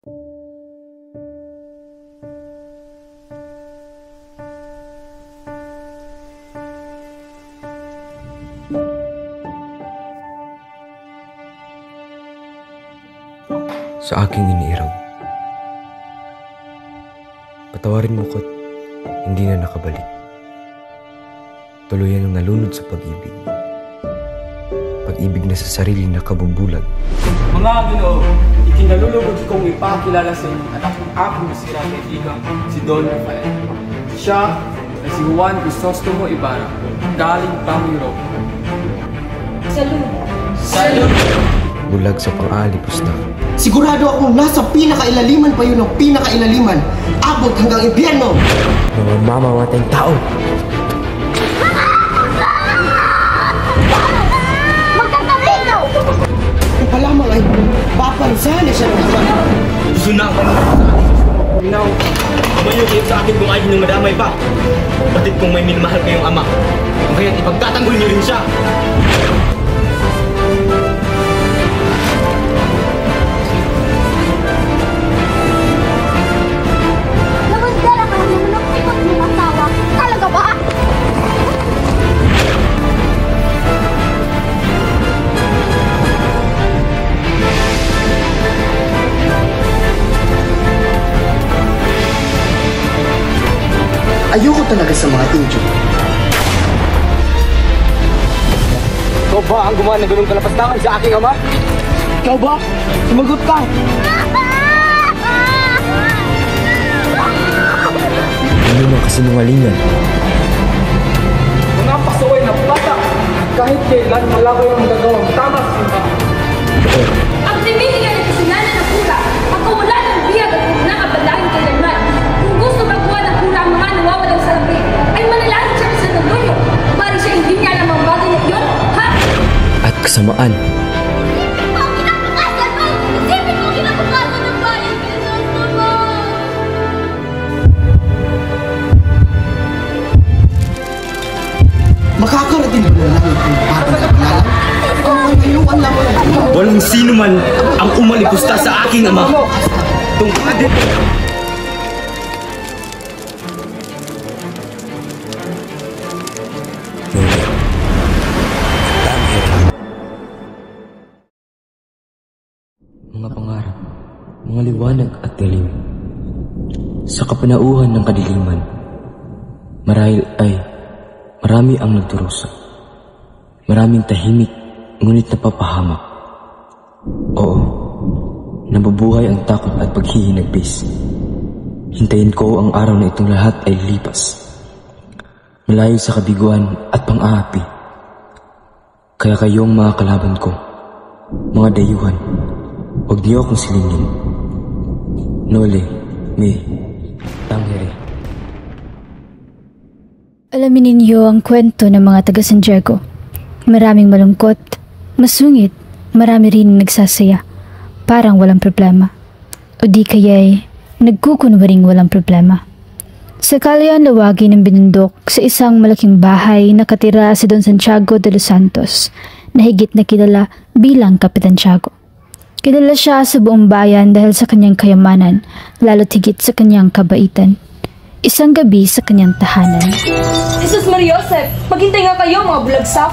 Sa aking iniirang, patawarin mo ko't hindi na nakabalik. Tuluyan ang nalunod sa pag-ibig. Pag-ibig na sa sarili na kabubulag. Mga Ginoo, ikinalulugod kong ipakilala sa inyo at akong aking nasirang kaibigan, si Don Rafael. Siya ay si Juan Crisostomo Ibarra, galing pang Europa. Salud! Salud! Bulag sa pang-aalipos na. Sigurado akong nasa pinakailaliman pa yun ng pinakailaliman. Abot hanggang impyerno! Mga mamamatayang tao! Magkakalinaw! Kung pa lamang ay papansahan na siya ng Ama. Susunod ka naman sa aking susunod. Amayo kayo sa akin kung ayaw niyong madamay pa. Batid kung may minamahal kayong ama. Kung kaya't ipagtatanggol niyo rin siya. Nabandala ka naman ng ikot mong asawa. Talaga ba? Ayoko talaga sa mga Indio. Ikaw ba ang gumawa ng ganung kalapastangan sa aking ama? Ikaw ba? Sumagot ka! Ano mga kasinungalingan? Mga pasaway na bata! Kahit kailan malaway ang gagawang tama sa simba. Ang tinitingan ng kasalanan ng pura, ang kawalan ng biyag at nakabalahin kailanman. Kung gusto magawa ng pura ang mga nawawalang salapi, ay manalangin siya sa Nagloyo. Para siya hindi niya alam ang bagay na iyon, ha? At kasamaan. Ang kinabukasan mo! Isipin mo kinabukasan ng bayan, Crisostomo! Makakarating mo lang ang pagpapag at lalang. Ang iyong alam mo lang. Walang sino man ang umalipusta sa aking ama. Tungkadit! Mga pangarap, mga liwanag at dilim. Sa kapanauhan ng kadiliman, marahil ay marami ang nagdurusa. Maraming tahimik, ngunit napapahamak. Oo, nabubuhay ang takot at paghihinagbis. Hintayin ko ang araw na itong lahat ay lipas. Malayo sa kabiguan at pang-aapi. Kaya kayong mga kalaban ko, mga dayuhan, huwag niyo akong silingin. Nole, me, tangere. Alamin ninyo ang kwento ng mga taga San Diego. Maraming malungkot, masungit, marami rin nagsasaya. Parang walang problema. O di kaya'y nagkukunwaring walang problema. Sa kalayan lawagi ng binundok sa isang malaking bahay nakatira si Don Santiago de los Santos na higit na kilala bilang Kapitan Tiago. Kilala siya sa buong bayan dahil sa kanyang kayamanan, lalo't higit sa kanyang kabaitan. Isang gabi sa kanyang tahanan. Jesus Maria Joseph, maghintay nga kayo mga bulagsak.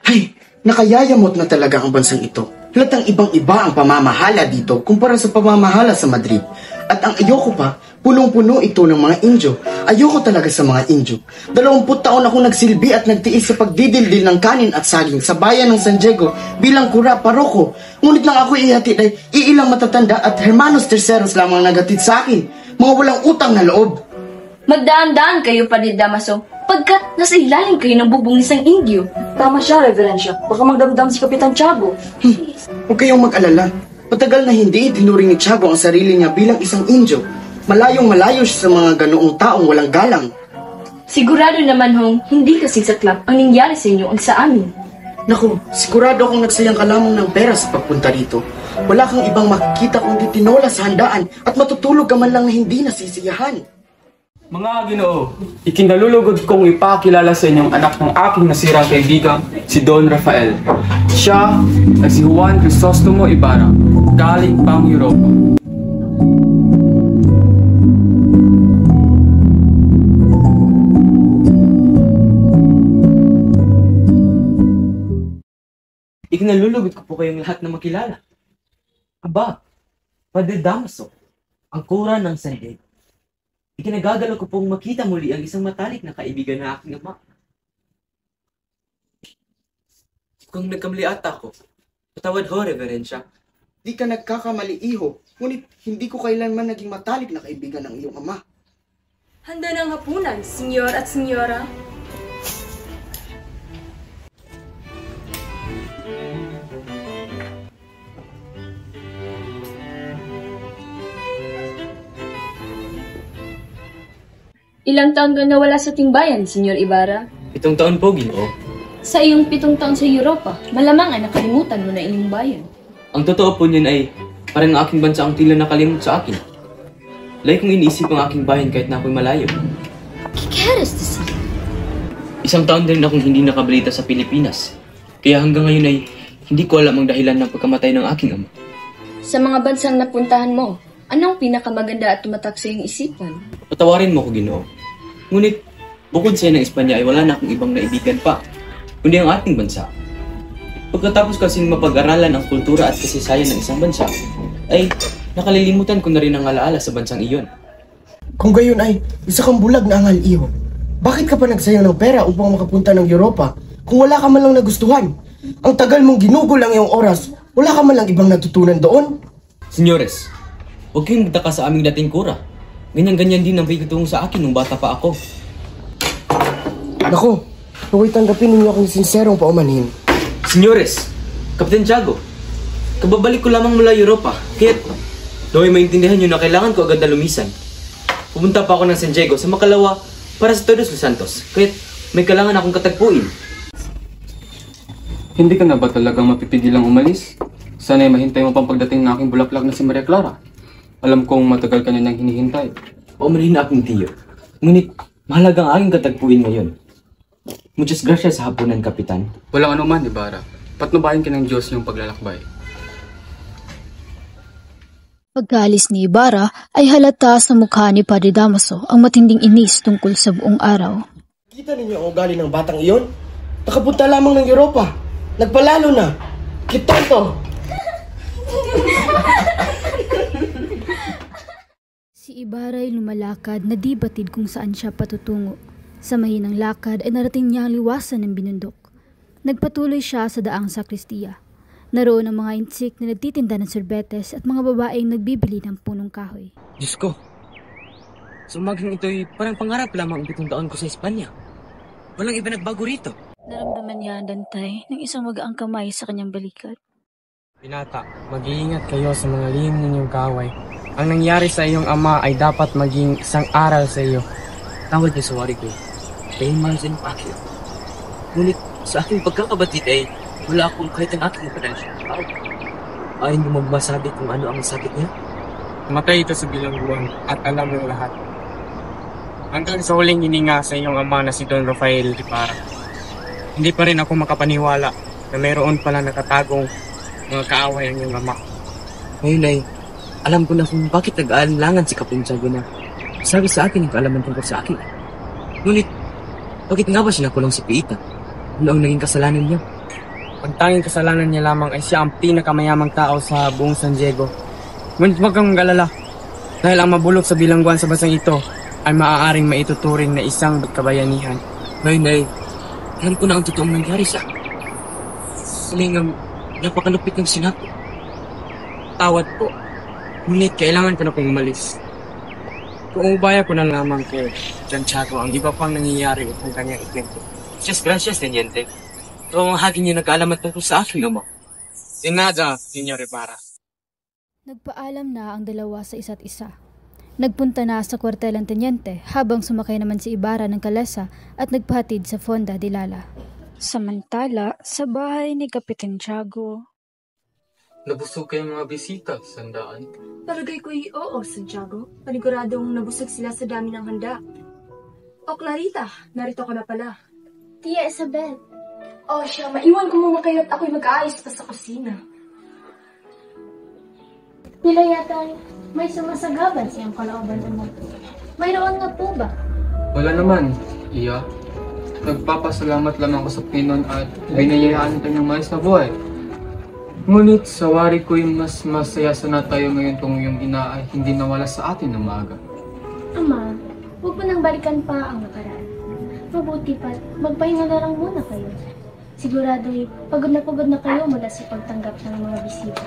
Ay, nakayayamot na talaga ang bansang ito. Halatang ibang-iba ang pamamahala dito kumpara sa pamamahala sa Madrid. At ang ayoko pa, punong-puno ito ng mga Indio. Ayoko talaga sa mga Indio. 20 taon akong nagsilbi at nagtiis sa pagdidildil ng kanin at saging sa bayan ng San Diego bilang kura paroko. Ngunit lang ako ihatid ay iilang matatanda at hermanos terceros lamang nagatid sa akin. Mga walang utang na loob. Magdaan-daan kayo pa ni Damaso, pagkat nasa ilalim kayo ng bubong ni Sang Indio. Tama siya, Reverensya. Baka magdamdam si Kapitan Tiago. Huwag kayong mag-alala. Matagal na hindi itinuring ni Tiago ang sarili niya bilang isang Indio. Malayong malayo siya sa mga ganoong taong walang galang. Sigurado naman hong hindi kasi saklap ang nangyari sa inyo ang sa amin. Naku, sigurado akong nagsayang ka lamang ng pera sa pagpunta dito. Wala kang ibang makikita kundi tinola sa handaan at matutulog ka man lang na hindi nasisiyahan. Mga Ginoo, ikinalulugod kong ipakilala sa inyong anak ng aking nasirang kaibigan, si Don Rafael. Siya ay si Juan Crisostomo Ibarra, galing pang Europa. Ikinalulugod ko po kayong lahat na makilala. Aba, Padre Damaso, ang kura ng San Diego. Ikinagagalaw ko pong makita muli ang isang matalik na kaibigan na aking ama. Kung nagkamali ata ako, patawad ho, Reverensya. Di ka nagkakamali, iho. Ngunit hindi ko kailanman naging matalik na kaibigan ng iyong ama. Handa ng hapunan, senyor at senyora. Ilang taon ka nawala sa timbayan, Senyor Ibarra? 7 taon po, Ginoo. Sa iyong 7 taon sa Europa, malamang ay nakalimutan mo na iyong bayan. Ang totoo po niyan ay parang ang aking bansa ang tila nakalimot sa akin. Lagi kong iniisip ang aking bayan kahit na ako'y malayo. Kikeres to see. 1 taon din akong hindi nakabalita sa Pilipinas. Kaya hanggang ngayon ay hindi ko alam ang dahilan ng pagkamatay ng aking ama. Sa mga bansang napuntahan mo, anong pinakamaganda at tumatak sa iyong isipan? Patawarin mo ko, Ginoo. Ngunit, bukod sa ng Espanya ay wala na akong ibang naibigan pa, kundi ang ating bansa. Pagkatapos kasing mapag-aralan ang kultura at kasaysayan ng isang bansa, ay nakalilimutan ko na rin ang alaala sa bansang iyon. Kung gayon ay, isa kang bulag na angal, iho. Bakit ka pa nagsayang ng pera upang makapunta ng Europa kung wala ka man lang nagustuhan? Ang tagal mong ginugol ang iyong oras, wala ka man lang ibang natutunan doon? Senyores, huwag kayong magtaka sa aming dating kura. Ganyan-ganyan din ang pagkitungo sa akin nung bata pa ako. Naku, huwag tanggapin ninyo akong sinserong paumanhin. Senyores, Kapten Tiago, kababalik ko lamang mula Europa, kaya't naway maintindihan nyo na kailangan ko agad na lumisan. Pumunta pa ako ng San Diego sa Makalawa para sa Todos los Santos, kaya't may kailangan akong katagpuin. Hindi ka na ba talagang mapipigilang umalis? Sana'y mahintay mo pang pagdating ng aking bulaklak na si Maria Clara. Alam kong matagal ka na nang hinihintay. Paumanhin na aking tiyo. Ngunit, mahalagang aking katagpuin ngayon. Muchas gracias sa hapunan, Kapitan. Walang anuman, Ibarra. Patnubayan ka ng Diyos yung paglalakbay. Pagkaalis ni Ibarra ay halata sa mukha ni Padre Damaso ang matinding inis tungkol sa buong araw. Kita ninyo ang ugali ng batang iyon? Nakapunta lamang ng Europa. Nagpalalo na. Kitonto! Si Ibarra ay lumalakad na di batid kung saan siya patutungo. Sa mahinang lakad ay narating niya ang liwasan ng binundok. Nagpatuloy siya sa daang sakristiya. Naroon ang mga intsik na nagtitinda ng sorbetes at mga babaeng nagbibili ng punong kahoy. Diyos ko, sa umagang ito'y parang pangarap lamang ang 7 taon ko sa Espanya. Walang iba nagbago rito. Naramdaman niya ang dantay ng isang magaang kamay sa kanyang balikat. Binata, mag-iingat kayo sa mga lihim ninyong kaaway. Ang nangyari sa iyong ama ay dapat maging isang aral sa iyo. Tawad niyo sa wari ko. Kayo mahal sa inyong akil. Ngunit sa aking pagkakabatid ay wala akong kahit ang aking diferensya. Ayaw niyo magmasabi kung ano ang sakit niya? Matay ito sa bilangguan at alam ng lahat. Hanggang sa huling hininga sa iyong ama na si Don Rafael Ibarra. Hindi pa rin ako makapaniwala na mayroon pala nakatagong mga kaaway ang iyong ama. Ngayon ay alam ko na kung bakit nag-aalangan si Kapten Tiago na sabi sa akin yung kaalaman tungkol sa akin. Ngunit, bakit nga ba siya nakulong si Piita? Ano ang naging kasalanan niya? Ang tanging kasalanan niya lamang ay siya ang pinakamayamang tao sa buong San Diego. Ngunit huwag kang mag-alala, dahil ang mabulok sa bilangguan sa basang ito ay maaaring maituturing na isang kabayanihan. Ngayon ay, alam ko na ang totoong nangyari sa akin. Saling napakalupit ng sinabi. Tawad po. Ngunit kailangan ko na pong umalis. Kung ubaya ko na lamang kay Don Tiago ang iba pang nangyayari upang kanyang ikwento. Muchas gracias, Teniente. Ito ang hagin niyo nag-aalaman tungkol sa akin, Oma. De nada, Senyor Ibarra. Nagpaalam na ang dalawa sa isa't isa. Nagpunta na sa kwartel ang Teniente habang sumakay naman si Ibarra ng kalesa at nagpahatid sa Fonda de Lala. Samantala, sa bahay ni Kapitan Tiago, Nabusog kayong mga bisita, sandaan. Palagay ko'y oo, Santiago. Paniguradong nabusog sila sa dami ng handa. O Clarita, narito ka na pala. Tia Isabel. O siya, maiwan ko muna kayo at ako'y mag-aayos pa sa kusina. Nila yata may sumasagaban siyang kalooban mo. Mayroon nga po ba? Wala naman, Iya. Nagpapasalamat lamang ako sa Pinon at binayayaan ito niyang mais na buhay. Ngunit sa wari ko'y mas masaya sana tayo ngayon kung yung ina ay hindi nawala sa atin ng maaga. Ama, huwag mo nang balikan pa ang nakaraan. Mabuti pa't magpahinga na lang muna kayo. Sigurado'y pagod na kayo mula sa pagtanggap ng mga bisita.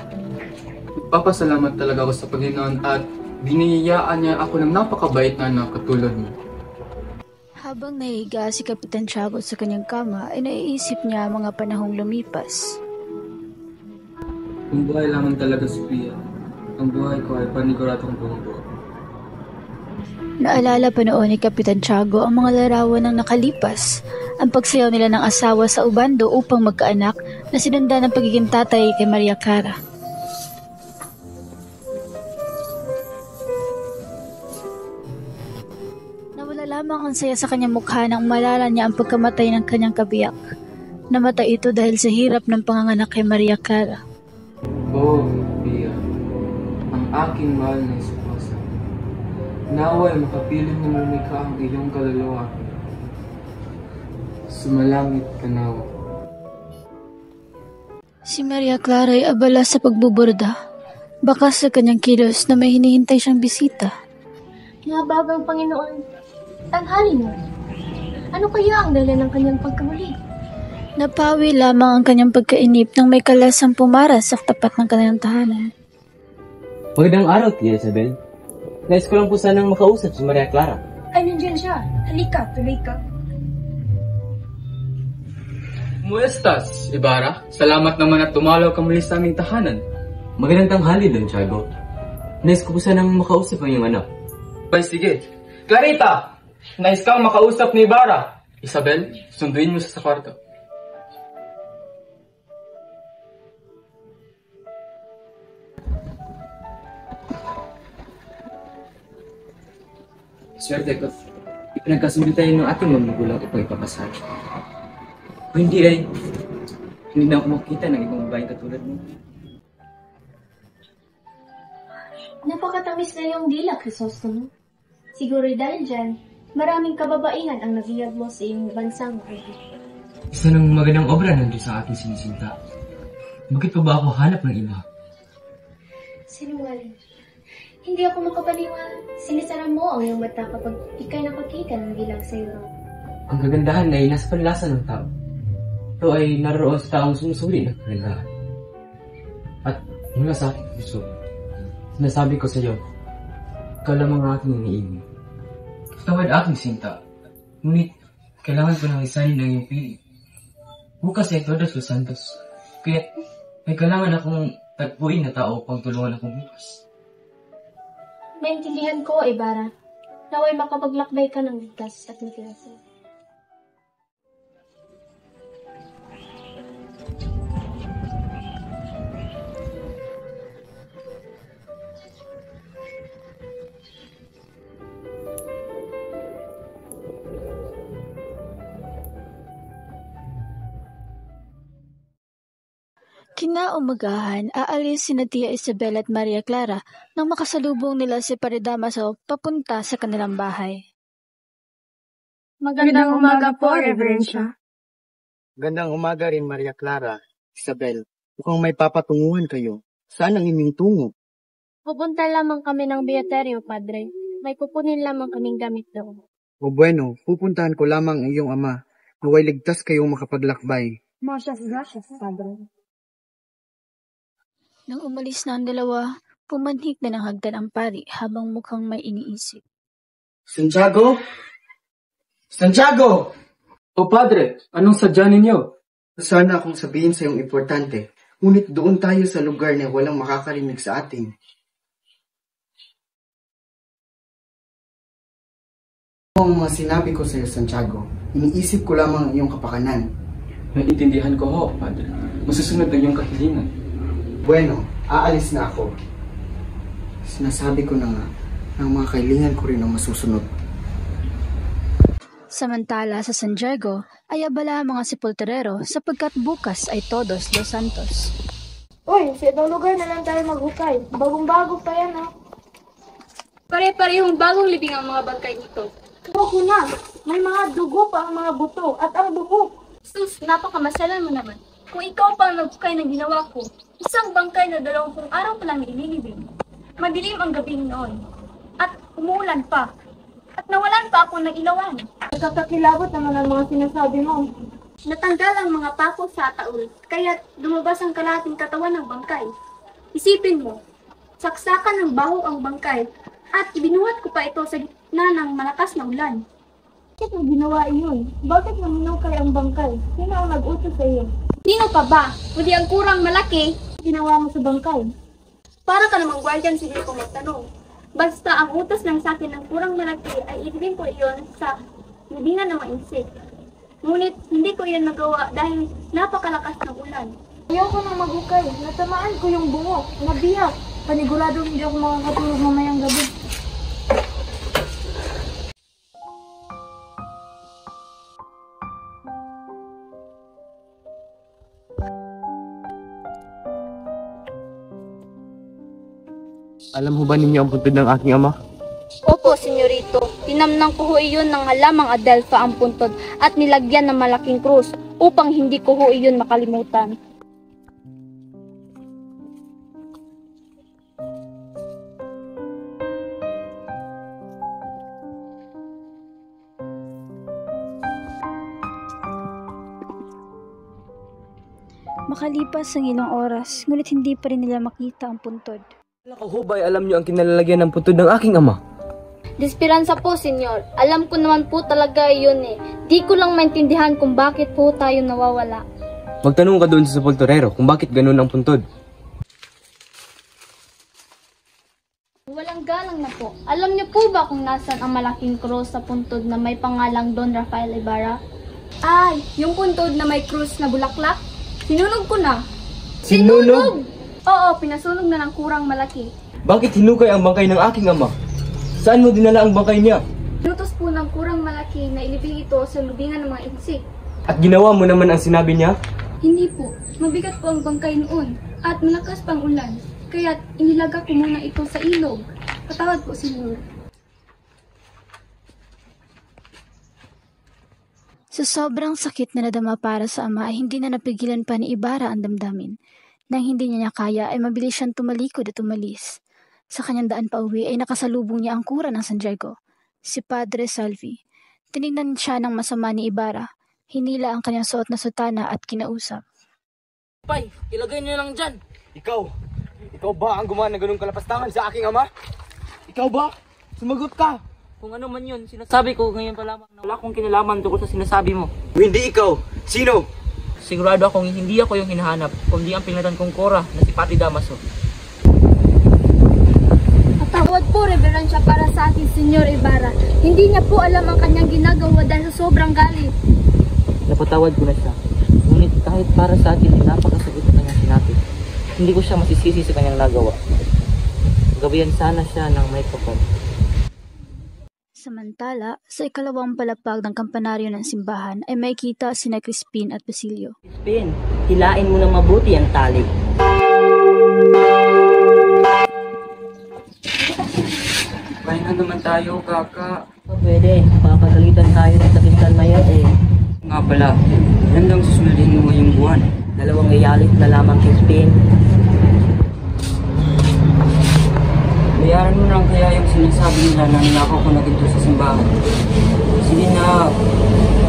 Nagpapasalamat talaga ako sa Panginoon at biniyayaan niya ako ng napakabait na anak katulad mo. Habang nahiga si Kapitan Tiago sa kanyang kama, ay naiisip niya ang mga panahong lumipas. Kung buhay lamang talaga, Sophia, ang buhay ko ay paniguradong buong buo. Naalala pa noon ni Kapitan Tiago ang mga larawan ng nakalipas, ang pagsayaw nila ng asawa sa Ubando upang magkaanak na sinunda ng pagiging tatay kay Maria Clara. Nawala lamang ang saya sa kanyang mukha nang malala niya ang pagkamatay ng kanyang kabiyak. Namatay ito dahil sa hirap ng panganganak kay Maria Clara. Oh, Sophia, ang aking mahal na esposa. Naway makapiling na lumikha ang iyong kaluluwa. Sumalangit ka nawa. Si Maria Clara ay abala sa pagbuborda. Baka sa kanyang kilos na may hinihintay siyang bisita. Nabagang Panginoon, tanghali mo. Ano kaya ang dahilan ng kanyang pagkamuli? Napawi lamang ang kanyang pagkainip nang may kalasang pumaras sa tapat ng kanyang tahanan. Magandang araw, Tia Isabel. Nais ko lang po sanang makausap si Maria Clara. Ay, nandiyan siya. Halika, tuloy ka. Muestas, Ibarra. Salamat naman at tumalaw ka muli sa aming tahanan. Magandang tanghali, Don Tiago. Nais ko po sanang makausap ang iyong anak. Ay, sige. Clarita! Nais kang makausap ni Ibarra. Isabel, sunduin mo sa kwarto. Swerte ko. Ipinagkasundo tayo ng ating mga magulang upang ipapasal. Kung hindi ay, hindi na ako makita ng ibang babaeng katulad mo. Napakatamis na yung dila, Crisostomo. Siguro dahil dyan, maraming kababaihan ang nabiyag mo sa iyong bansang urbe. Isa ng magandang obra ng Diyos sa aking sinisinta. Bakit pa ba ako hanap ng iba? Sinungaling. Hindi ako makapaniwala. Sinisara mo ang iyong mata kapag ikay nakakita ng bilang sa iyo. Ang kagandahan ay nasa panlasa ng tao. Ito ay naroon sa taong sumusuri ng kagandahan. At mula sa aking puso, sinasabi ko sa iyo, ikaw lamang ang aking iniibig. Tawad aking sinta, ngunit kailangan ko nang isahin ng iyong pili. Bukas ay Todos los Santos, kaya may kailangan akong tagpuin na tao upang tulungan akong bukas. Naintindihan ko, Ibarra. Naway makapaglakbay ka ng ligtas at matirasa. Kinaumagahan, aalis sina Tia Isabel at Maria Clara nang makasalubong nila si Padre Damaso papunta sa kanilang bahay. Magandang umaga po, Reverensya. Gandang umaga rin, Maria Clara. Isabel, mukhang may papatunguhan kayo. Saan ang inyong tungo? Pupunta lamang kami ng Beaterio, Padre. May pupunin lamang kaming gamit doon. O bueno, pupuntahan ko lamang ang iyong ama. Naway ligtas kayong makapaglakbay. Muchas gracias, Padre. Nang umalis na ang dalawa, pumanhik na ng hagdan ang pari habang mukhang may iniisip. Santiago? Santiago! O Padre, anong sadya ninyo? Sana akong sabihin sa iyong importante, ngunit doon tayo sa lugar na walang makakarinig sa atin. Ang mga sinabi ko sa iyo, Santiago, iniisip ko lamang ang iyong kapakanan. Naintindihan ko ho, Padre. Masusunod ang iyong kahilingan. Bueno, aalis na ako. Sinasabi ko na nga, ang mga kailangan ko rin ang masusunod. Samantala sa San Diego ay abala ang mga sepulturero sapagkat bukas ay Todos los Santos. Uy, sa ibang lugar na lang tayo maghukay. Bagong-bago pa yan, ha? Pare-parehong bagong libing ang mga bangkay dito. Ako na. May mga dugo pa ang mga buto at ang buhok. Sus, napakamasalan mo naman. Kung ikaw pa ang naghukay ng ginawa ko, isang bangkay na 20 araw pa lang inilibing. Madilim ang gabi noon. At umuulan pa. At nawalan pa ako ng ilawan. Nagkakakilabot naman ang mga sinasabi mo. Natanggal ang mga pako sa taul, kaya lumabas ang kalahating katawan ng bangkay. Isipin mo, saksakan ng baho ang bangkay at ibinuhat ko pa ito sa gitna ng malakas na ulan. Bakit mo ginawa iyon? Bakit naminukay ang bangkay? Sino ang nag-utos sa iyo? Sino pa ba? Kundi ang kurang malaki. Ginawa mo sa bangkay? Para ka namang guardian, sige kong magtanong. Basta ang utos lang sa akin ng kurang malaki ay ilibing ko iyon sa libingan ng mga insik. Ngunit hindi ko iyan magawa dahil napakalakas ng ulan. Ayoko nang maghukay. Natamaan ko yung bungo. Nabiyak. Paniguradong hindi ako makakatulog mamayang gabi. Alam mo ba ninyo ang puntod ng aking ama? Opo, senyorito. Tinamnang ko ho iyon ng halamang Adelpha ang puntod at nilagyan ng malaking krus upang hindi ko ho iyon makalimutan. Makalipas ang ilang oras, ngunit hindi pa rin nila makita ang puntod. Hubay, alam niyo ang kinalalagyan ng puntod ng aking ama. Desperansa po, senyor. Alam ko naman po talaga iyon eh. Di ko lang maintindihan kung bakit po tayo nawawala. Magtanong ka doon sa sepulturero kung bakit ganun ang puntod. Walang galang na po. Alam niyo po ba kung nasan ang malaking cross sa puntod na may pangalang Don Rafael Ibarra? Ay, yung puntod na may krus na bulaklak? Sinunog ko na. Sinunog? Oo, pinasunog na ng kurang malaki. Bakit hinukay ang bangkay ng aking ama? Saan mo dinala ang bangkay niya? Inutos po ng kurang malaki na ilibing ito sa lubingan ng mga insik. At ginawa mo naman ang sinabi niya? Hindi po. Mabigat po ang bangkay noon at malakas pang ulan. Kaya inilaga ko muna ito sa ilog. Patawad po, senyor. Sa sobrang sakit na nadama para sa ama ay hindi na napigilan pa ni Ibarra ang damdamin. Nang hindi niya kaya ay mabilis siyang tumalikod at umalis. Sa kanyang daan pa uwi ay nakasalubong niya ang kura ng San Diego, si Padre Salvi. Tinignan siya ng masama ni Ibarra, hinila ang kanyang suot na sutana at kinausap. Pay, ilagay niyo lang dyan. Ikaw ba ang gumawa ng ganung kalapastangan sa aking ama? Ikaw ba? Sumagot ka. Kung ano man yun, sinasabi ko ngayon pa lamang na wala akong kinalaman tungkol sa sinasabi mo. Hindi ikaw. Sino? Sigurado akong hindi ako yung hinahanap, kundi ang pinglatan kong Cora na si Pati Damaso. Patawad po, Reverensya, para sa atin, Senyor Ibarra. Hindi niya po alam ang kanyang ginagawa dahil sa sobrang galit. Napatawad ko na siya. Ngunit kahit para sa akin, napakasagot na kanyang sinabi. Hindi ko siya masisisi sa kanyang nagawa. Gabayan sana siya ng may kapal. Samantala, sa ikalawang palapag ng kampanaryo ng simbahan ay makikita sina Crispin at Basilio. Crispin, hilain mo ng mabuti ang tali. Pahinga naman tayo, kaka. Pwede, papagalitan tayo ng sakistan na yan eh. Nga pala, ilan lang susundin mo ngayong buwan? 2 reyalis na lamang, Crispin. Bayaran mo lang kaya yung sinasabi nila na ninakaw ko na dito sa simbahan. Sige na,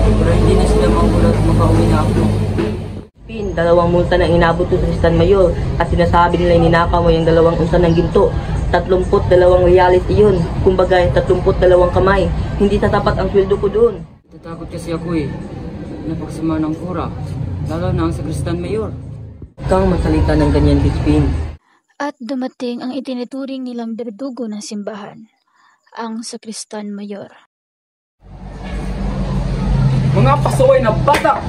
pero hindi na sila magulat makauwi na ako. Crispin, 2 multa na inabot sa Tristan Mayor at sinasabi nila ninakaw mo yung 2 unsa ng ginto. 32 reyalis iyon. Kumbaga, 32 kamay. Hindi tatapat ang sweldo ko doon. Natatakot kasi ako eh. Napagsama ng Cora, lalo na ang Sagristan Mayor. Kang magsalita ng ganyan, Crispin. At dumating ang itinuturing nilang berdugo ng simbahan, ang Sagristan Mayor. Mga pasaway na bata!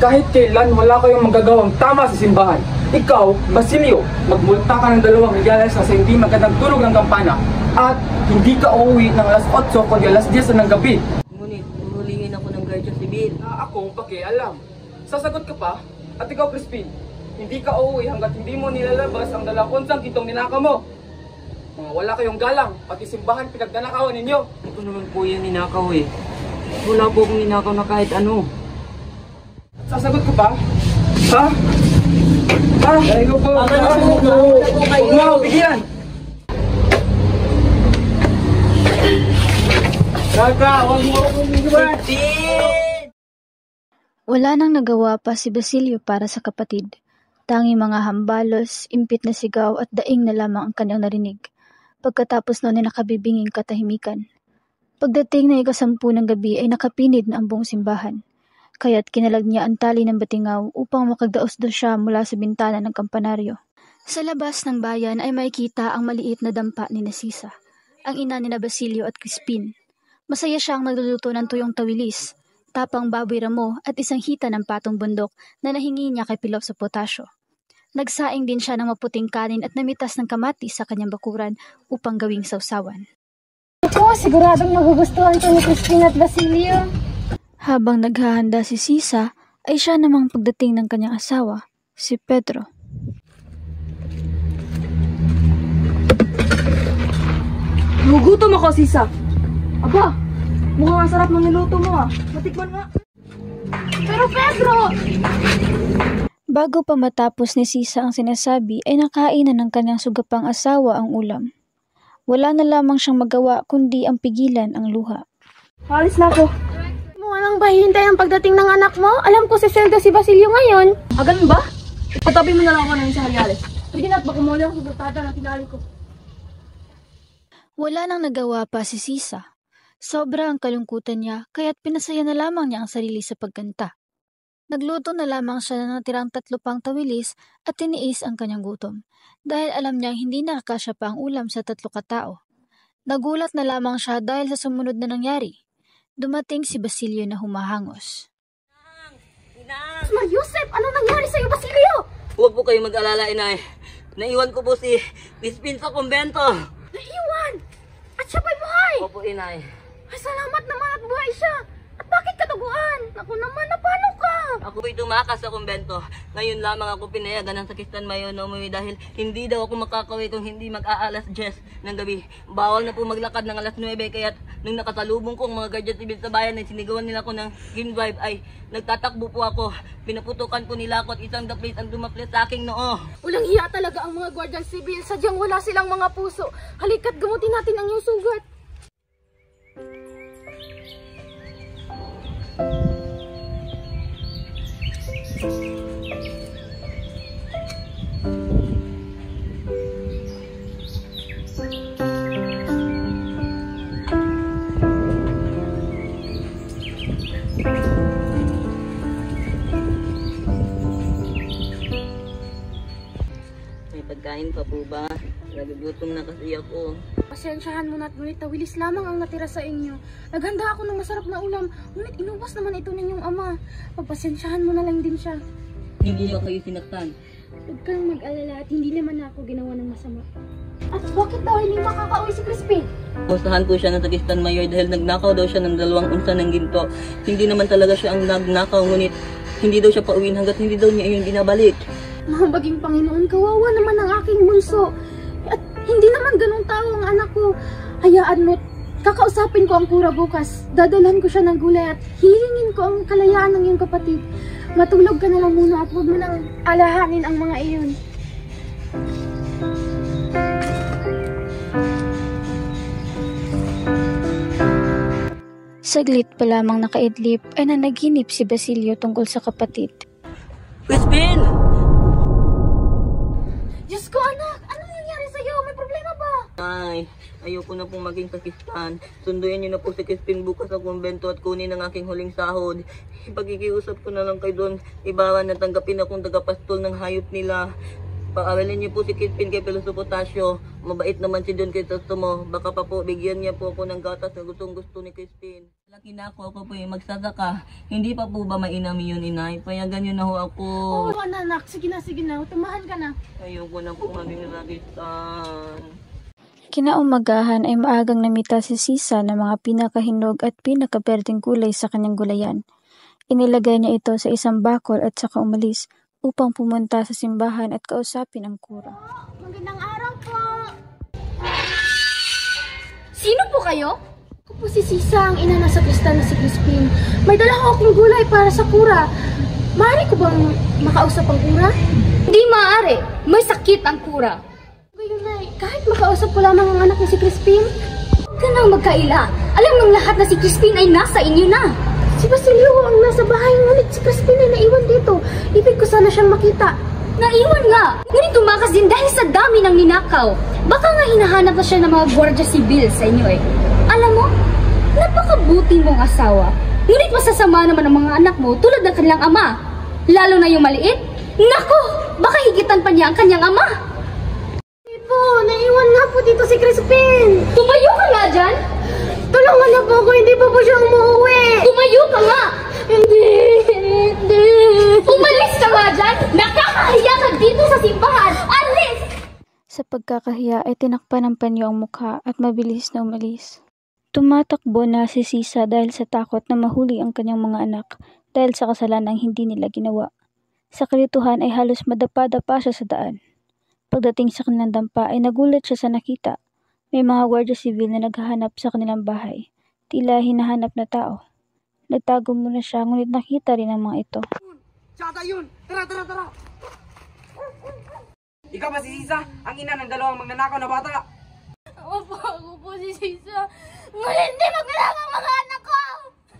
Kahit kailan wala kayong magagawang tama sa simbahan. Ikaw, Basilio, magmulta ka ng 2 reyalis sa hindi magandang tulog ng kampana at hindi ka uuwi ng alas 8 kundi alas 10 ng gabi. Ngunit, uhulingin ako Guardia Civil. Akong pakialam. Sasagot ka pa? At ikaw, Crispin, hindi ka uuwi hanggat hindi mo nilalabas ang dalakonsang gintong ninakaw mo. Mga wala kayong galang, pati simbahan pinagdanakawan ninyo. Ito naman po yan ninakaw eh. Wala po akong ninakaw na kahit ano. Sasagot ka pa? Ha? Ha? Ayaw po. Huwag mo ako bigyan. Kaka, huwag mo ako bigyan. Wala nang nagawa pa si Basilio para sa kapatid. Tangi mga hambalos, impit na sigaw at daing na lamang ang kanyang narinig. Pagkatapos noon ay nakabibinging katahimikan. Pagdating na 10:00 ng gabi ay nakapinid na ang buong simbahan. Kaya't kinalag niya ang tali ng batingaw upang makagdaos-dos siya mula sa bintana ng kampanaryo. Sa labas ng bayan ay makikita ang maliit na dampa ni Narcisa, ang ina ni Basilio at Crispin. Masaya siyang nagluluto ng tuyong tawilis, tapang baboy ramo at isang hita ng patong bundok na nahingi niya kay Pilop sa potasyo. Nagsaing din siya ng maputing kanin at namitas ng kamatis sa kanyang bakuran upang gawing sausawan. Ako, siguradong magugustuhan ko ni Crispin at Basilio. Habang naghahanda si Sisa, ay siya namang pagdating ng kanyang asawa, si Pedro. Gugutom ako, Sisa. Aba, mukhang ang sarap ng niluto mo ah. Matikman nga. Pero Pedro! Bago pa matapos ni Sisa ang sinasabi ay nakainan ng kanyang sugapang asawa ang ulam. Wala na lamang siyang magawa kundi ang pigilan ang luha. Halis na ako. Mo lang ba hintay ang pagdating ng anak mo? Alam ko si Zelda si Basilio ngayon. Ganun ba? Patabi mo na lang ako ng sa Hariales. Sige na at baka muli ang suportada na tinali ko. Wala nang nagawa pa si Sisa. Sobra ang kalungkutan niya kaya't pinasaya na lamang niya ang sarili sa pagkanta. Nagluto na lamang siya ng natirang 3 pang tawilis at tiniis ang kanyang gutom dahil alam niyang hindi nakakasya pa ang ulam sa 3 katao. Nagulat na lamang siya dahil sa sumunod na nangyari. Dumating si Basilio na humahangos. Inang! Ma Yusef, ano nangyari sa'yo, Basilio? Huwag po kayo mag-alala, inay. Naiwan ko po si Crispin sa kumbento. Naiwan! At siya ba'y buhay? Opo, inay. Ay, salamat naman at buhay siya. At bakit kataguan? Ako naman, na paano ka? Ako po'y tumakas sa kumbento. Ngayon lamang ako pinayagan ng sakistan mayon na umuwi dahil hindi daw ako makakauwi kung hindi mag-aalas 10 ng gabi. Bawal na po maglakad ng alas 9 kaya't nung nakasalubong ko ang mga Guardia Civil sa bayan ay sinigawan nila ko ng game drive ay nagtatakbo po ako. Pinaputukan po nila ako at isang daplis ang dumaplis sa aking noo. Walang hiya talaga ang mga Guardia Civil. Sadyang wala silang mga puso. Halika't gamutin natin ang iyong sugat. May pagkain pa po ba? Nagugutom na kasi ako. Pasensyahan mo na at ngunit tawilis lamang ang natira sa inyo. Naghanda ako ng masarap na ulam, ngunit inuwas naman ito ninyong ama. Pagpasensyahan mo na lang din siya. Hindi ba kayo sinaktan? Huwag kang mag-alala at hindi naman ako ginawa ng masama. At bakit daw hindi makakauwi si Crispin? Pustahan po siya ng sakistan mayor dahil nagnakaw daw siya ng 2 unsa ng ginto. Hindi naman talaga siya ang nagnakaw, ngunit hindi daw siya pauwiin hanggat hindi daw niya iyon binabalik. Mahabaging Panginoon, kawawa naman ang aking bunso. At hindi naman ganun tao ang anak ko. Hayaan mo, kakausapin ko ang kura bukas. Dadalhan ko siya ng gulay at hihingin ko ang kalayaan ng iyong kapatid. Matulog ka na lang muna at huwag mo nang alahanin ang mga iyon. Saglit pa lamang nakaidlip ay nanaginip si Basilio tungkol sa kapatid. Crispin! Diyos ko anak, anong nangyari sa'yo? May problema ba? Ay, ayoko na pong maging sakistan. Sunduin niyo na po si Crispin bukas sa kumbento at kunin ang aking huling sahod. Ipagkikiusap ko na lang kay Don Ibarra na tanggapin akong tagapastol ng hayop nila. Paaralin niyo po si Crispin kay Peloso Potasio. Mabait naman si Don Crisostomo. Baka pa po bigyan niya po ako ng gatas na gustong gusto ni Crispin. Laki na ako po yung magsasaka. Hindi pa po ba mainam yun, inay? Payagan niyo na ho ako. Oo anak, sige na, tumahan ka na. Ayoko na po maging sakistan. Kinaumagahan ay maagang namita si Sisa ng mga pinakahinog at pinakaberdeng gulay sa kanyang gulayan. Inilagay niya ito sa isang bakol at saka umalis upang pumunta sa simbahan at kausapin ang kura. Magandang araw po! Sino po kayo? Ako po si Sisa, ang ina ng sakristan na si Crispin. May dala ko akong gulay para sa kura. Maaari ko bang makausap ang kura? Hindi maaari. May sakit ang kura. Ngayon ay, kahit makausap ko lamang ang anak ni si Crispin, huwag ka nang magkaila. Alam ng lahat na si Crispin ay nasa inyo na. Si Basilio ang nasa bahay, ngunit si Crispin ay naiwan dito. Ibig ko sana siyang makita. Naiwan nga! Ngunit tumakas din dahil sa dami ng ninakaw. Baka nga hinahanap na siya ng mga gwardiya sibil sa inyo eh. Alam mo, napakabuti mong asawa. Ngunit masasama naman ang mga anak mo tulad ng kanilang ama. Lalo na yung maliit. Nako! Baka higitan pa niya ang kanyang ama. Hindi po, naiwan nga po dito si Crispin. Tumayo ka nga dyan! Tulungan niyo po ako, hindi pa po siya umuwi. Tumayo ka nga! Hindi. Umalis ka nga dyan! Nakakahiya ka dito sa simbahan! Alis! Sa pagkakahiya ay tinakpan ng panyo ang mukha at mabilis na umalis. Tumatakbo na si Sisa dahil sa takot na mahuli ang kanyang mga anak dahil sa kasalanang hindi nila ginawa. Sa kalituhan ay halos madapa-dapa siya sa daan. Pagdating sa kanilang dampa ay nagulat siya sa nakita. May mga gwardiya sibil na naghahanap sa kanilang bahay. Tila hinahanap na tao. Nagtago muna siya ngunit nakita rin ang mga ito. Tsaka yun! Tara, tara, tara! Ikaw ba si Sisa? Ang ina ng dalawang magnanakaw na bata? Opo, ako po si Sisa. Ngunit hindi magnanakaw ang mga anak ko!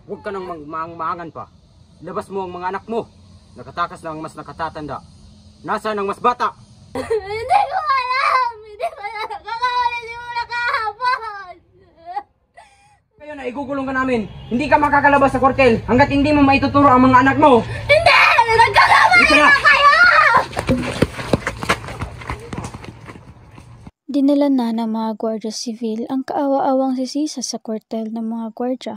Huwag ka nang maangan pa. Labas mo ang mga anak mo. Nakatakas na ang mas nakatatanda. Nasaan ang mas bata? Hindi ko alam! Hindi ko alam! Kakawalin mo na kahapon! Ngayon na igugulong ka namin. Hindi ka makakalabas sa kwartel hanggat hindi mo maituturo ang mga anak mo. Hindi! Nagkakamali na kayo! Dinala na ng mga gwardiya sibil ang kaawa-awang si Sisa sa kwartel ng mga gwardiya.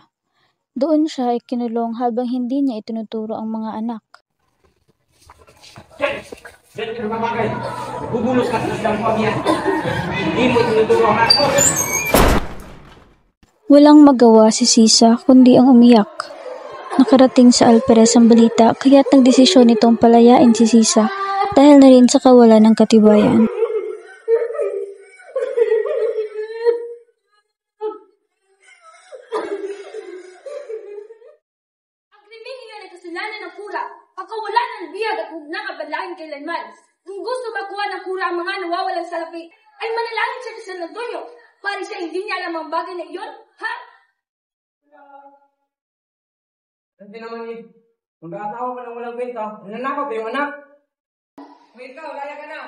Doon siya ay kinulong habang hindi niya itinuturo ang mga anak. Diyan ka lumabagay. Bubulos ka sa isang pamilya. Hindi mo itinuturo ang anak mo. Walang magawa si Sisa kundi ang umiyak. Nakarating sa Alperes ang balita kaya't nagdesisyon itong palayain si Sisa dahil na rin sa kawalan ng katibayan. Pagkawalan ng biyag at huwag nakabalahin kailanman. Kung gusto makuha ng kura ang mga nawawalang salapi, ay manalangin siya sa San Antonio. Para siya hindi niya alam ang bagay na iyon, ha? Hindi naman eh. Mag-aatawa ka ng walang kwenta. Nananakaw ba yung anak? Wait ka, laya ka na.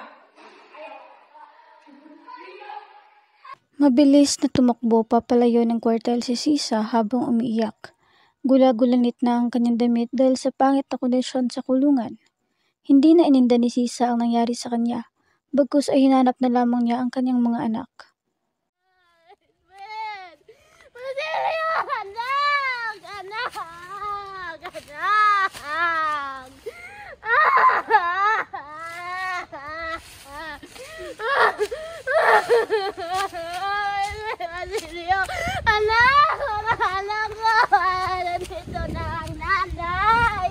Mabilis na tumakbo papalayo ng kwartel si Sisa habang umiiyak. Gula-gulanit na ang kanyang damit dahil sa pangit na kondisyon sa kulungan. Hindi na ininda ni Sisa ang nangyari sa kanya, bagkus ay hinanap na lamang niya ang kanyang mga anak. Anak ko! Nandito na ang nanay!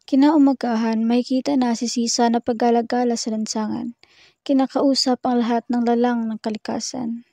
Kinaumagahan, makikita na si Sisa na paggalagala sa lansangan. Kinakausap ang lahat ng lalang ng kalikasan.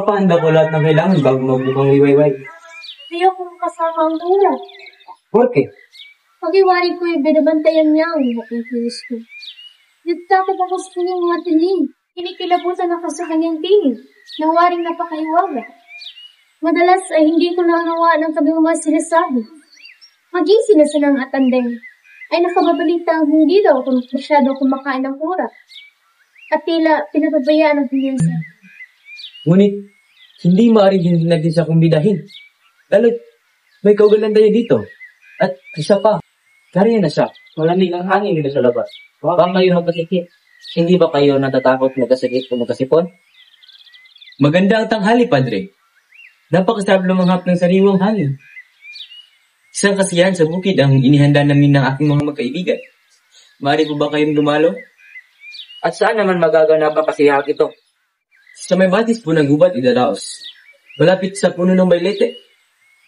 Ipapahanda ko lahat ng kailangan bago magbukang liwayway. Ayokong kasama ang ulo. Porke? Pag-iwari ko binabantayan niya ang aking kinis ko. Nagtakot ako sa kanyang mga tiling. Kinikilabutan ako sa kanyang tingin. Nawaring napakaiwaga. Madalas ay hindi ko nanawa ng kanyang mga sinasabi. Maging sinasanang at andeng ay nakababalita ang hindi daw kung masyado kumakain ng kura. At tila pinababayaan ang pinyansa. Ngunit, hindi maaaring natin siya kumbidahin. Lalo't, may kaugalan tayo dito. At isa pa, kariya na siya. Malamig ang hangin nila sa labas. Baka kayo magkasikip. Hindi ba kayo natatakot magkasakit o magkasipon? Maganda ang tanghali, Padre. Napakasarap lumanghap ng sariwang hangin. Isang kasiyahan sa bukid ang inihanda namin ng aking mga magkaibigan. Maaari po ba kayong dumalo? At saan naman magaganap ang kasiyahan ito? Sa may batis po ng gubat idaraos. Malapit sa puno ng baylete.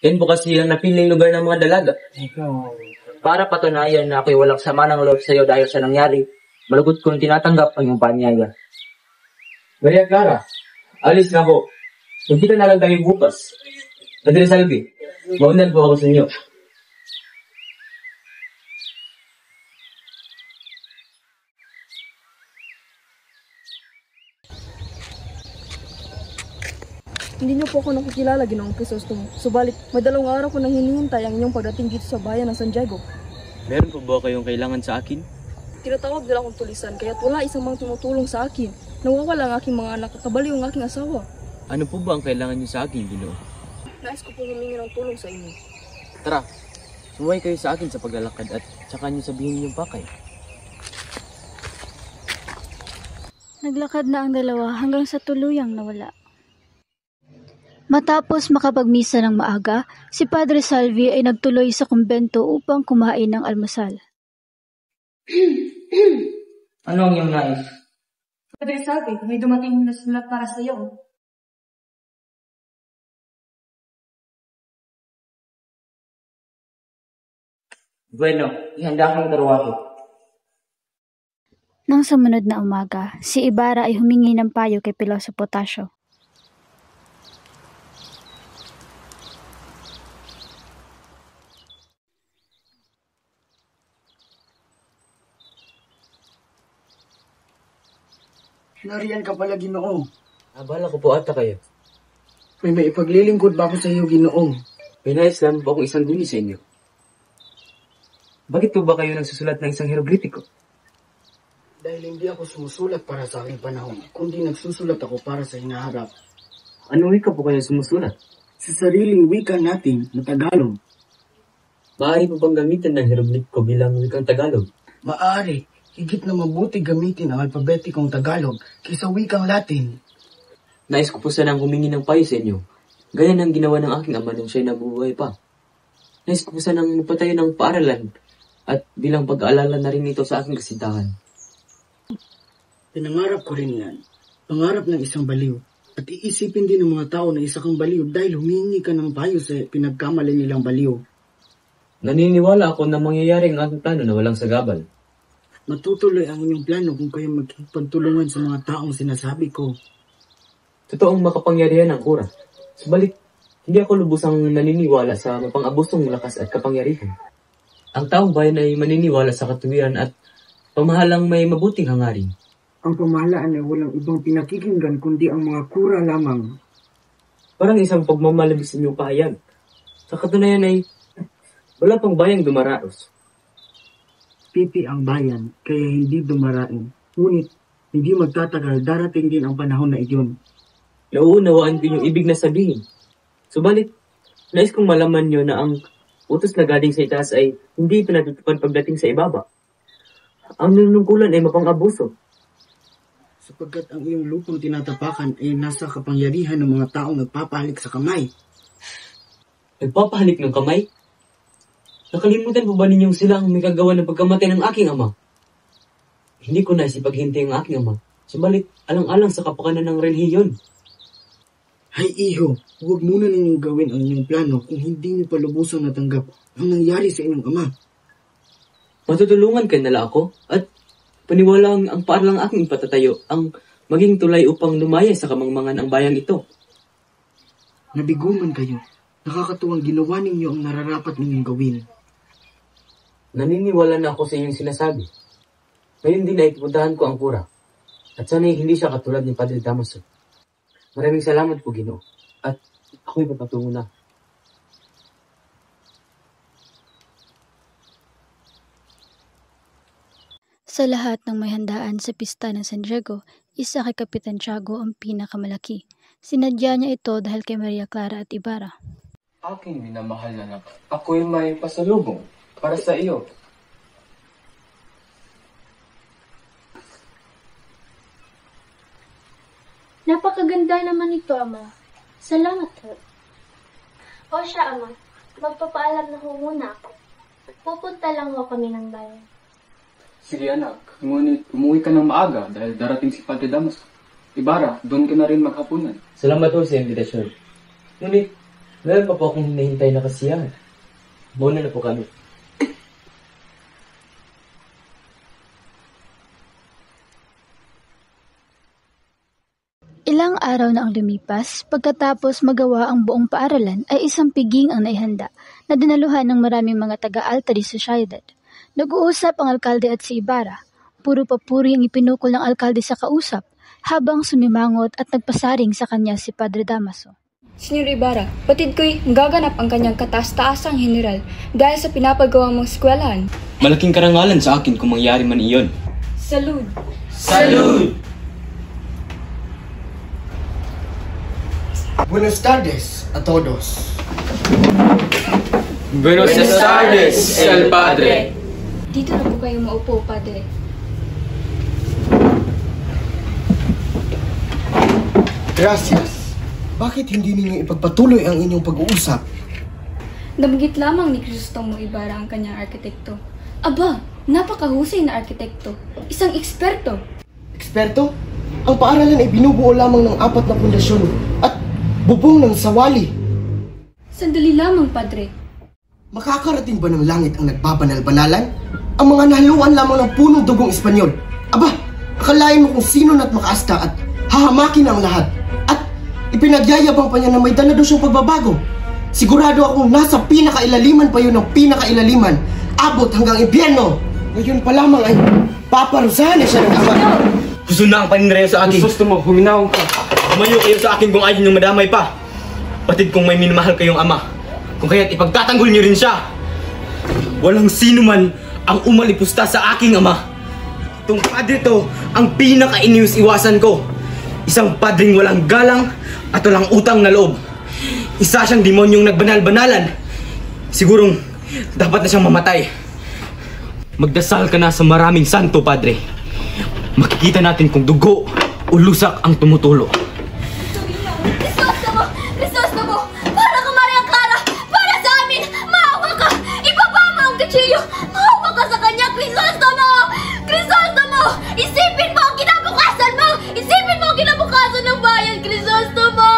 Yan po kasi ang napiling lugar ng mga dalaga. Para patunayan na ako'y walang sama ng loob sa'yo dahil sa nangyari, malagot kong tinatanggap ang iyong panyaya. Maria Clara, alis na ako. Magkita na lang tayo bukas. Padre Salvi, maunan po ako sa inyo. Hindi niyo po ako nakikilala, Ginoong Crisostomo. Subalit, may 2 araw ko nang hinihintay ang inyong pagdating dito sa bayan ng San Diego. Meron po ba kayong kailangan sa akin? Tinatawag nila akong tulisan, kaya't wala isang mang tumutulong sa akin. Nawawala ang aking mga anak at kabaliw ang aking asawa. Ano po ba ang kailangan niyo sa akin, Ginoo? Nais ko pong humingi ng tulong sa inyo. Tara, sumay kayo sa akin sa paglalakad at tsaka niyo sabihin yung pakay. Naglakad na ang dalawa hanggang sa tuluyang nawala. Matapos makapagmisa ng maaga, si Padre Salvi ay nagtuloy sa kumbento upang kumain ng almusal. Ano ang iyong nais? Padre Salvi, may dumating na sulat para sa iyo. Bueno, ihanda ko ang karwahe. Nang sumunod na umaga, si Ibarra ay humingi ng payo kay Piloso Potasio. Nariyan ka pala, Ginoo. Abala ko po ata kayo. May ipaglilingkod ba ako sa iyo, Ginoo? Pinais lang po akong isang duli sa inyo. Bakit po ba kayo nagsusulat ng isang hieroglifiko? Dahil hindi ako sumusulat para sa aking panahon, kundi nagsusulat ako para sa hinaharap. Anong wika po kayo sumusulat? Sa sariling wika natin na Tagalog. Maaari po bang gamitin ng hieroglifiko bilang wikang Tagalog? Maaari. Higit na mabuti gamitin ang alpabetikong Tagalog kaysa wikang Latin. Nais ko po sanang humingi ng payo sa inyo. Ganyan ang ginawa ng aking ama nung siya'y nabubuhay pa. Nais ko po sanang magpatayo ng paaralan at bilang pag-aalala na rin ito sa aking kasintahan. Pinangarap ko rin yan. Pangarap ng isang baliw. At iisipin din ng mga tao na isa kang baliw dahil humingi ka ng payo sa pinagkamali nilang baliw. Naniniwala ako na mangyayari ang aking plano na walang sagabal. Matutuloy ang inyong plano kung kayo magpagtulungan sa mga taong sinasabi ko. Totoong makapangyarihan ang kura. Subalit, hindi ako lubusang naniniwala sa mapang-abusong lakas at kapangyarihan. Ang taong bayan ay maniniwala sa katuwiran at pamahalang may mabuting hangarin. Ang pamahalaan ay walang ibang pinakikinggan kundi ang mga kura lamang. Parang isang pagmamalabis sa inyong pahayag. Sa katunayan ay wala pang bayang dumaraos. Pipi ang bayan, kaya hindi dumarain. Ngunit, hindi magtatagal, darating din ang panahon na iyon. Nauunawaan ko yung ibig na sabihin. Subalit, nais kong malaman nyo na ang utos na galing sa itaas ay hindi pinatutupad pagdating sa ibaba. Ang nanunungkulan ay mapang-abuso. Sapagkat ang iyong lupang tinatapakan ay nasa kapangyarihan ng mga taong nagpapahalik sa kamay. Nagpapahalik ng kamay? Nakalimutan po ba ninyong sila ang may kagawa ng pagkamatay ng aking ama? Hindi ko nais ipaghintay ang aking ama. Subalit, alang-alang sa kapakanan ng relihiyon. Hay iho, huwag muna ninyong gawin ang inyong plano kung hindi niyo pa lubusang natanggap ang nangyari sa inyong ama. Matutulungan kayo nala ako at paniwala ang paaralang aking ipatatayo ang maging tulay upang lumaya sa kamangmangan ang bayang ito. Nabigo man kayo. Nakakatuwang ginawa ninyo ang nararapat ninyong gawin. Naniniwala na ako sa inyong sinasabi. Ngayon din ay pupuntahan ko ang kura. At sana'y hindi siya katulad ni Padre Damaso. Maraming salamat po, Ginoo. At ako'y papatungo na. Sa lahat ng may handaan sa pista ng San Diego, isa kay Kapitan Tiago ang pinakamalaki. Sinadya niya ito dahil kay Maria Clara at Ibarra. Aking minamahal na anak, ako'y may pasalubong para sa iyo. Napakaganda naman ito, Ama. Salamat ho. O siya, Ama. Magpapaalam na ho muna ako. Pupunta lang ho kami ng bayan. Sige anak, ngunit umuwi ka ng maaga dahil darating si Padre Damaso. Ibarra, doon ka na rin maghapunan. Salamat po sa invitasyon. Ngunit, meron pa po akong hinahintay na kasiyahan. Muna na po kami. Ilang araw na ang lumipas, pagkatapos magawa ang buong paaralan ay isang piging ang naihanda na dinaluhan ng maraming mga taga-alta di sosyedad. Nag-uusap ang alkalde at si Ibarra. Puro papuri ang ipinukol ng alkalde sa kausap habang sumimangot at nagpasaring sa kanya si Padre Damaso. Senyor Ibarra, batid ko'y gaganap ang kanyang kataas-taasang general dahil sa pinapagawa mong eskwelahan. Malaking karangalan sa akin kung mangyari man iyon. Salud! Salud! Buenos tardes a todos. Buenos tardes, el Padre. Dito na po kayo maupo, Padre. Gracias. Bakit hindi ninyo ipagpatuloy ang inyong pag-uusap? Nabanggit lamang ni Crisostomo Ibarra ang kanyang arkitekto. Aba, napakahusay na arkitekto. Isang eksperto. Eksperto? Ang paaralan ay binubuo lamang ng 4 na pundasyon at bubong ng sawali. Sandali lamang, Padre. Makakarating ba ng langit ang nagbabanal-banalan? Ang mga nahaluan lamang ng punong dugong Espanyol. Aba, akalain mo kung sino na't makaasta at hahamakin ang lahat. At ipinagyayabang pa niya na may dala daw siyang pagbabago. Sigurado akong nasa pinakailaliman pa yun ng pinakailaliman. Abot hanggang impyerno. Ngayon pa lamang ay paparusahan na siya ng ama. Gusto na ang paninreyo sa akin. Gusto mo, huminaw ka. Tumayo kayo sa akin kung ayaw niyong madamay pa. Patid kung may minamahal kayong ama. Kung kaya't ipagtatanggol niyo rin siya. Walang sino man ang umalipusta sa aking ama. Itong padre to ang pinaka-inius-iwasan ko. Isang padring walang galang at walang utang na loob. Isa siyang demonyong nagbanal-banalan. Sigurong dapat na siyang mamatay. Magdasal ka na sa maraming santo, Padre. Makikita natin kung dugo o lusak ang tumutulo. Crisostomo! Para ka, Maria Clara! Para sa amin! Maawa ka! Ibaba mo ang kutsilyo! Maawa ka sa kanya, Crisostomo! Crisostomo! Isipin mo ang kinabukasan mo! Isipin mo ang kinabukasan ng bayan, Crisostomo!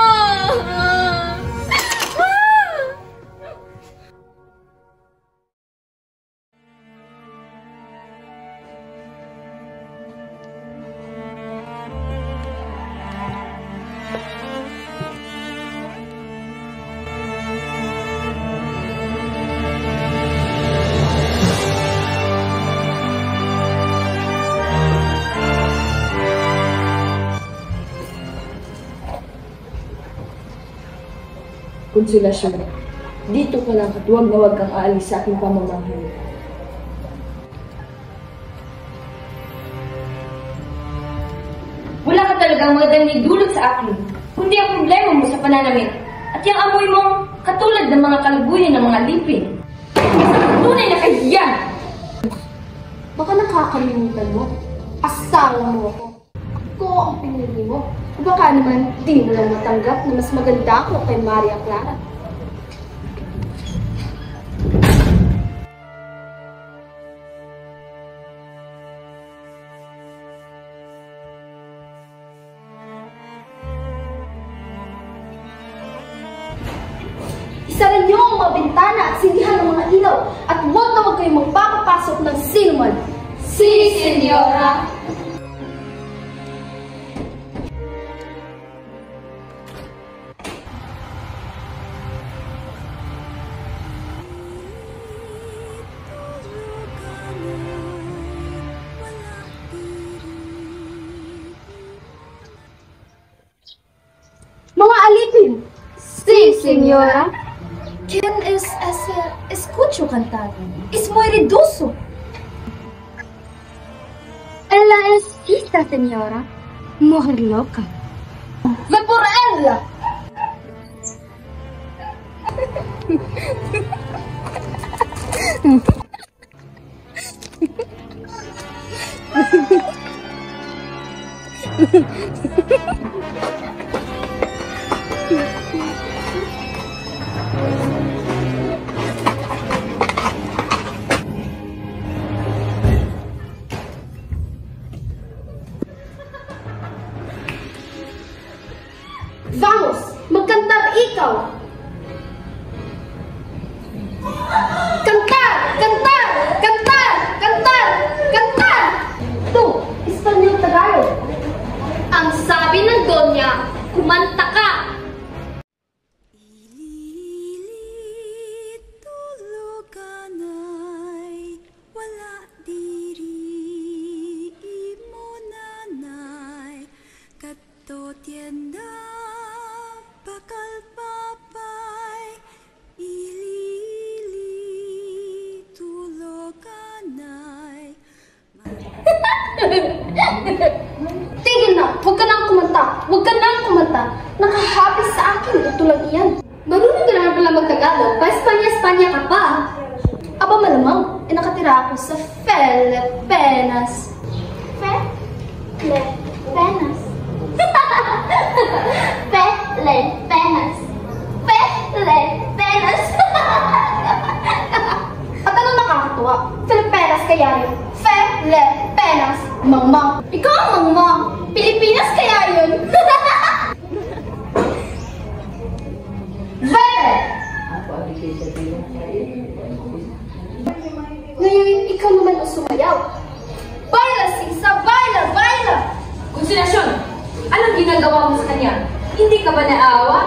Konsolasyon, dito ka lang at huwag na huwag kang aalis sa aking pamamahal. Wala ka talagang magandang dulot sa akin, kundi ang problema mo sa pananamit at yung amoy mong katulad ng mga kalabuyan ng mga lipin. Tunay na kahiyan! Baka nakakalimutan mo. Asawa mo ako. Ako ang pinili mo. Baka naman di mo lang matanggap na mas maganda ako kay Maria Clara. Isara niyo ang mga bintana at sindihan ng mga ilaw at huwag na huwag kayong magpapapasok ng sinuman. Si, Senyora! señora. ¿Quién es ese? Escucho cantar. Es muy reduso. Ella es esta señora. Mujer loca. ¡Ve por ella! Vamos, magkantar ikaw! Kantar! Kantar! Kantar! Kantar! Kantar! Ito, Espanyol Tagalog. Ang sabi ng Donya, kumanta ka! Tigil na! Huwag ka nang kumanta! Huwag ka nang kumanta! Nakahapis sa akin, ito lang iyan. Marunong ka naman pala mag-Tagalog, pa-Espanya-Espanya ka pa. Aba malamang, nakatira ako sa Filipinas. Filipinas. Filipinas. Filipinas. At ano nakakatuwa? Filipinas kaya yun. Filipinas. Mangmang. Ikaw ang mangmang. Pilipinas kaya yun. Ngayon, ikaw naman ang sumayaw. Baila, Sisa! Baila! Baila! Konsentrasyon! Anong ginagawa mo sa kanya? Hindi ka ba naawa?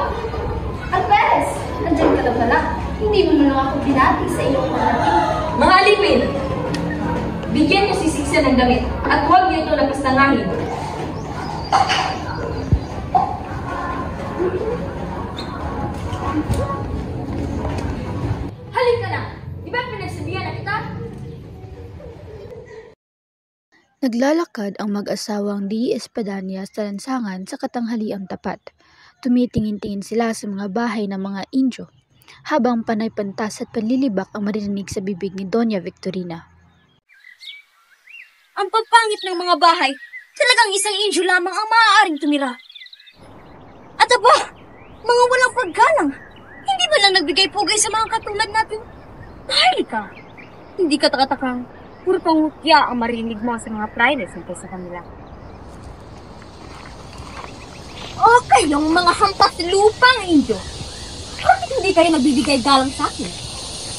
Alperes, nandiyan ka na pala. Hindi mo naman ako binati sa iyong pagdating. Mga alipin! Bigyan niyo si Siksa ng damit at huwag niyo ito nagpastangahin. Halika na! Di ba pinagsabihan na kita? Naglalakad ang mag-asawang Di Espadaña sa lansangan sa katanghaliang tapat. Tumitingin-tingin sila sa mga bahay ng mga Indio, habang panay pantas at panlilibak ang maririnig sa bibig ni Doña Victorina. Ang papangit ng mga bahay, talagang isang Indio lamang ang maaaring tumira. At aba, mga walang paggalang, hindi ba lang nagbigay pugay sa mga katulad natin? Mahalika, hindi ka takatakang puro pangutya ang marinig mo sa mga prides ng sa kanila. O kayong mga hampas lupang Indio, bakit hindi kayo nagbibigay galang sa akin?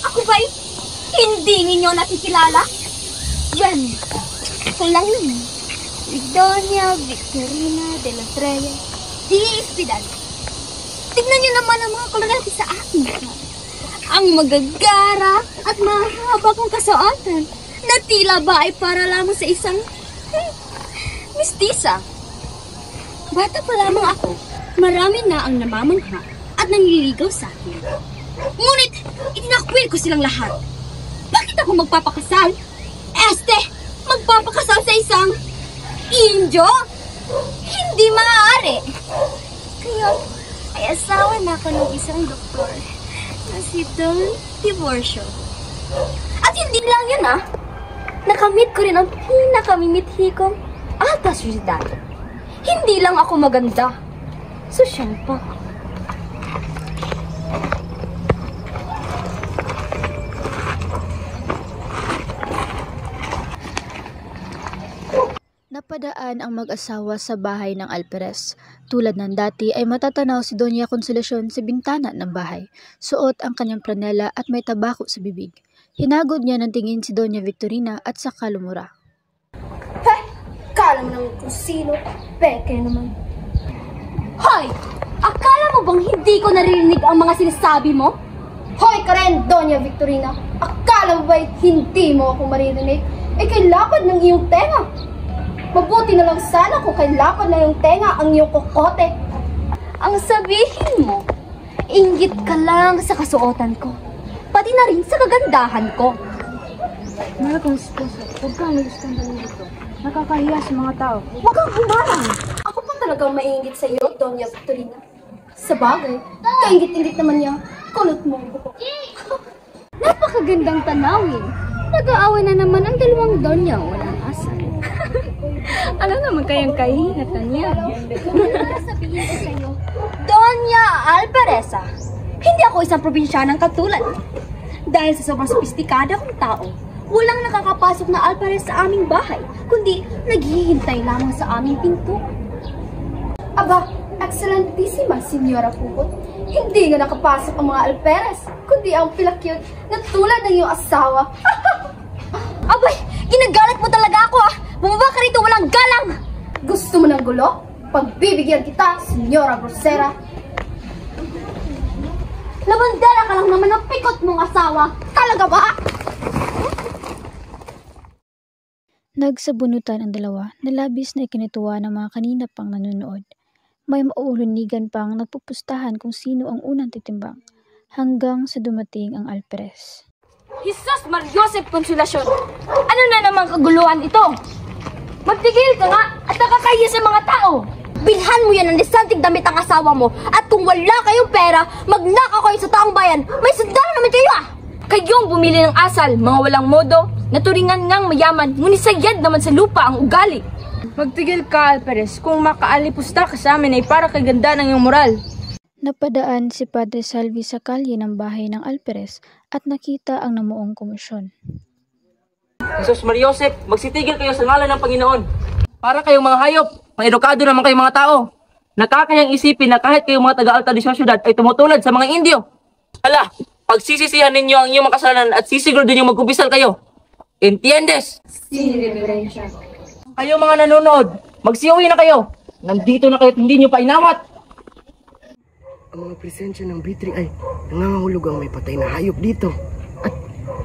Ako ba'y hindi ninyo nakikilala? Yan, ito lang yun. Doña Victorina de la Estrella Di Espadaña. Tignan niyo naman ang mga kolonel sa akin. Ang magagara at mahaba kong kasuotan na tila ba ay para lamang sa isang mistisa. Bata pa lamang ako, marami na ang namamangha at nangliligaw sa akin. Ngunit, itinakwil ko silang lahat. Bakit ako magpapakasal? Magpapakasal sa isang Indio? Hindi maaari. Kaya, ay asawa na ako ng isang doktor na si Don Tiburcio. At hindi lang yun nakamit ko rin ang pinakamimithi kong alta syudad. Hindi lang ako maganda, sosyal pa. Napadaan ang mag-asawa sa bahay ng Alperes. Tulad ng dati ay matatanaw si Doña Consolacion sa bintana ng bahay. Suot ang kanyang franela at may tabako sa bibig. Hinagod niya ng tingin si Doña Victorina at saka lumura. Kala mo naman kung sino, peke naman. Hoy! Akala mo bang hindi ko naririnig ang mga sinasabi mo? Hoy ka rin, Doña Victorina! Akala mo ba'y hindi mo ako maririnig? Kay lapad ng iyong tenga! Mabuti na lang sana kung kay lapad na iyong tenga ang iyong kokote. Ang sabihin mo, Inggit ka lang sa kasuotan ko. Pati na rin sa kagandahan ko. Mahal kong esposo, huwag kang mag-iskandalo dito. Nakakahiya sa mga tao. Huwag kang humarang. Ako pa talagang maiinggit sa iyo, Doña Victorina. Sa bagay, kainggit-inggit naman niya. Kulot mong buko. Napakagandang tanawin. Nag-aaway na naman ang dalawang Doña. Walang asal. Ano naman kayang kahinatan niya? Sabihin ko sa iyo, Doña Alpereza, hindi ako isang probinsyanang katulad. Dahil sa sobrang sopistikada kong tao, walang nakakapasok na Alperez sa aming bahay, kundi naghihintay lamang sa aming pinto. Aba, Excelentísima Senyora Pupot, hindi nga nakapasok ang mga Alperez, kundi ang pilakyot na tulad ng iyong asawa. Abay, ginagalit mo talaga ako ah! Bumaba ka rito, walang galang! Gusto mo ng gulo? Pagbibigyan kita, Senyora Grosera. Labandera ka lang naman ang pikot mong asawa. Talaga ba? Nagsabunutan ang dalawa na labis na ikinituwa ng mga kanina pang nanonood. May mauulunigan pang nagpupustahan kung sino ang unang titimbang, hanggang sa dumating ang Alperez. Jesus Mar Joseph Consolacion! Ano na namang kaguluhan ito? Magtigil ka nga at nakakahiya sa mga tao! Bilhan mo yan ng lisanting damit ang asawa mo, at kung wala kayong pera, magnakaw kayo sa taong bayan. May sundalo naman kayo ah! Kayong bumili ng asal, mga walang modo, naturingan ngang mayaman, ngunit sayad naman sa lupa ang ugali. Magtigil ka, Alperez. Kung makaalipusta ka sa amin ay para kay ganda ng iyong moral. Napadaan si Padre Salvi sa kalye ng bahay ng Alperez at nakita ang namuong komisyon. Jesus Mar Joseph, magsitigil kayo sa ngalan ng Panginoon. Para kayong mga hayop, edukado naman kayong mga tao. Nakakayang isipin na kahit kayong mga taga-alta de syudad ay tumutulad sa mga Indio. Hala, pagsisisihan ninyo ang inyong makasalanan at sisiguro din yung magkupisal kayo. Entiendes? Kayo mga nanonood, magsiuwi na kayo. Nandito na kayo at hindi nyo pa inawat. Ang mga presensya ng B3 ay nangangahulog ang may patay na hayop dito. At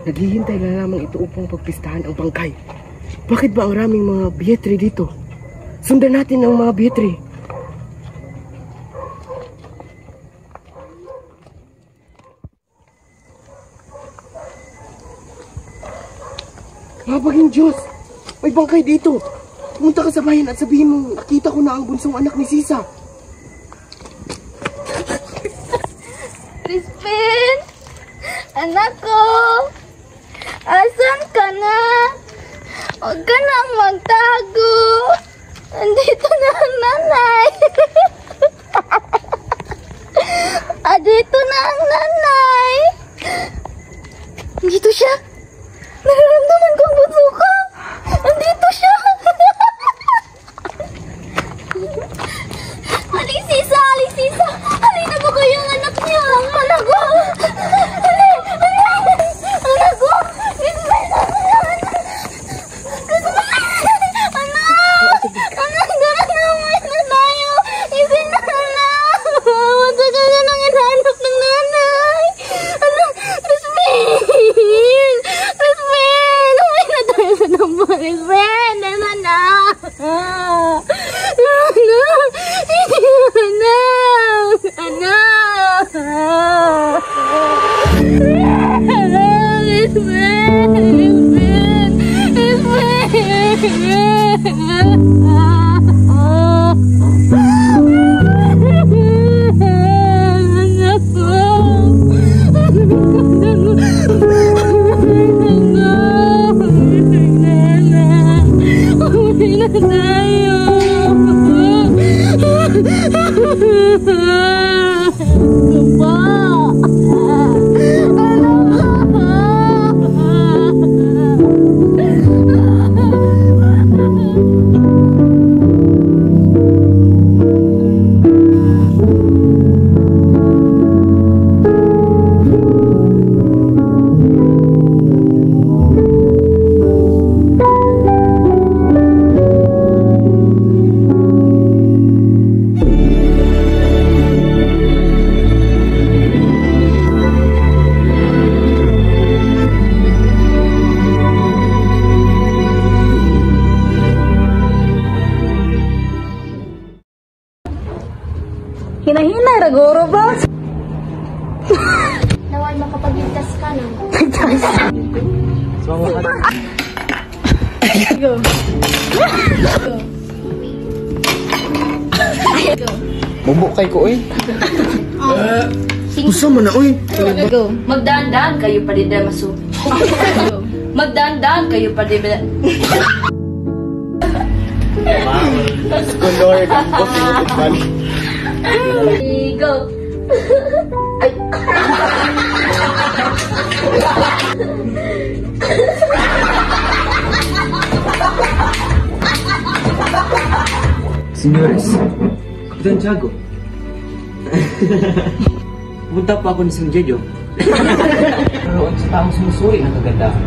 naghihintay na lamang ito upang pagpistahan ang bangkay. Bakit ba ang raming mga B3 dito? Sundan natin ang mga B3. Mabaging Diyos! May bangkay dito! Pumunta ka sa bayan at sabihin mo, nakita ko na ang bunsong anak ni Sisa. Crispin! Anak ko! Asan ka na? Huwag ka nang magtago! Andito na ang nanay! Andito na ang nanay! Andito siya! Nararamdaman ko ang bunso ko! Andito siya! Alisisa! Alisisa! Halina mo ko yung anak niya! Anak ko! Anak ko! Anak! Anak! Naman na tayo! Isinana! Matagal na nang hinahanap ng nanay! Anak! Crispin! Crispin! Uwi na tayo sa number! Crispin! Naman na! Anak! Anak! Hinahinay, Ragoro, boss. lang. Go. Go. Mabukay ko, oy. Gusto mo na, oy. Go. Magdaan-daan kayo pa rin maso. Magdaan-daan kayo pa rin. Lord, Go. Senyores, Kapitan Tiago. Pumunta pa ako ni San Jejo. Roon sa taong sumusuri ng kagandahan.